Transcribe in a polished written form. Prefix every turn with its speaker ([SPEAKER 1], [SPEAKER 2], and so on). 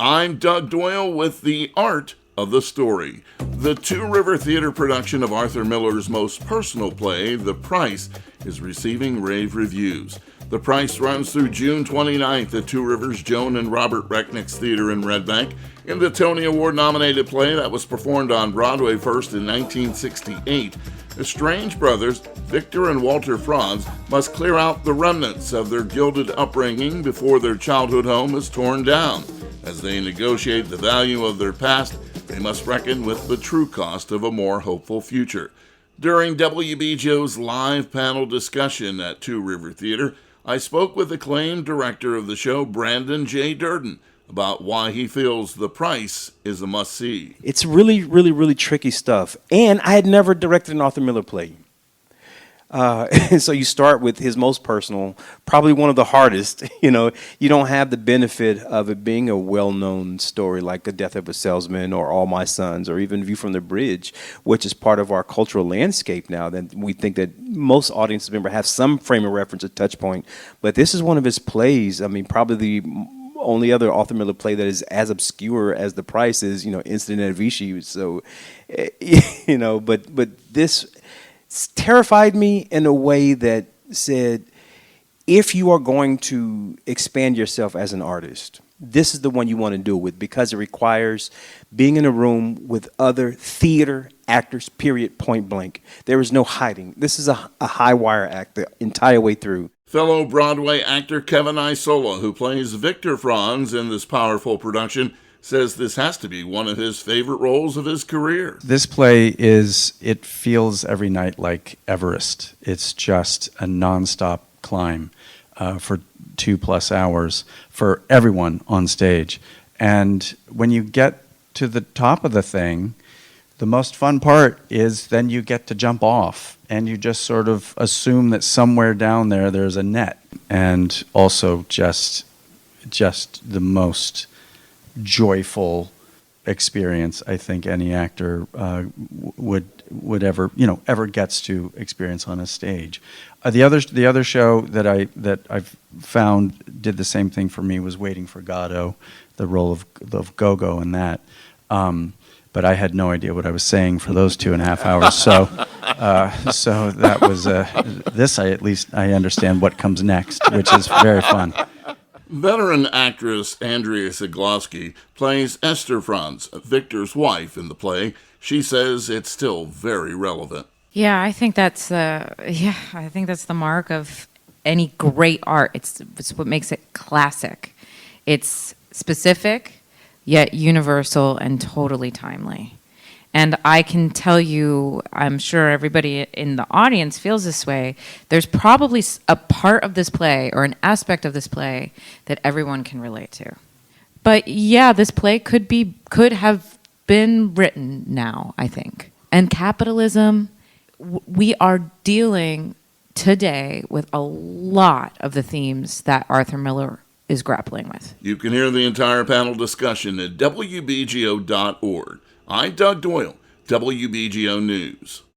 [SPEAKER 1] I'm Doug Doyle with the art of the story. The Two River Theater production of Arthur Miller's most personal play, The Price, is receiving rave reviews. The Price runs through June 29th at Two Rivers Joan and Robert Recknick's Theater in Red Bank in the Tony Award-nominated play that was performed on Broadway first in 1968. The Strange brothers, Victor and Walter Franz, must clear out the remnants of their gilded upbringing before their childhood home is torn down. As they negotiate the value of their past, they must reckon with the true cost of a more hopeful future. During WBGO's live panel discussion at Two River Theater, I spoke with acclaimed director of the show, Brandon J. Durden, about why he feels The Price is a must-see.
[SPEAKER 2] It's really tricky stuff. And I had never directed an Arthur Miller play. So you start with his most personal, probably one of the hardest. You don't have the benefit of it being a well-known story like The Death of a Salesman or All My Sons or even View from the Bridge, which is part of our cultural landscape now. That we think that most audience members have some frame of reference, a touch point. But this is one of his plays. I mean, probably the only other Arthur Miller play that is as obscure as The Price is, Incident at Vichy. So, but this terrified me in a way that said, if you are going to expand yourself as an artist, this is the one you want to do it with, because it requires being in a room with other theater actors, period, point blank. There is no hiding. This is a high wire act the entire way through.
[SPEAKER 1] Fellow Broadway actor Kevin Isola, who plays Victor Franz in this powerful production, says this has to be one of his favorite roles of his career.
[SPEAKER 3] This play it feels every night like Everest. It's just a nonstop climb for 2+ hours for everyone on stage. And when you get to the top of the thing, the most fun part is then you get to jump off and you just sort of assume that somewhere down there's a net. And also just the most joyful experience I think any actor would ever gets to experience on a stage. The other show that I've found did the same thing for me was Waiting for Godot, the role of Gogo in that. But I had no idea what I was saying for those 2.5 hours. So that was this. I understand what comes next, which is very fun.
[SPEAKER 1] Veteran actress Andrea Siglowski plays Esther Franz, Victor's wife, in the play. She says it's still very relevant.
[SPEAKER 4] Yeah, I think that's the mark of any great art. It's what makes it classic. It's specific, yet universal and totally timely. And I can tell you, I'm sure everybody in the audience feels this way, there's probably a part of this play or an aspect of this play that everyone can relate to. But yeah, this play could have been written now, I think. And capitalism, we are dealing today with a lot of the themes that Arthur Miller is grappling with.
[SPEAKER 1] You can hear the entire panel discussion at WBGO.org. I'm Doug Doyle, WBGO News.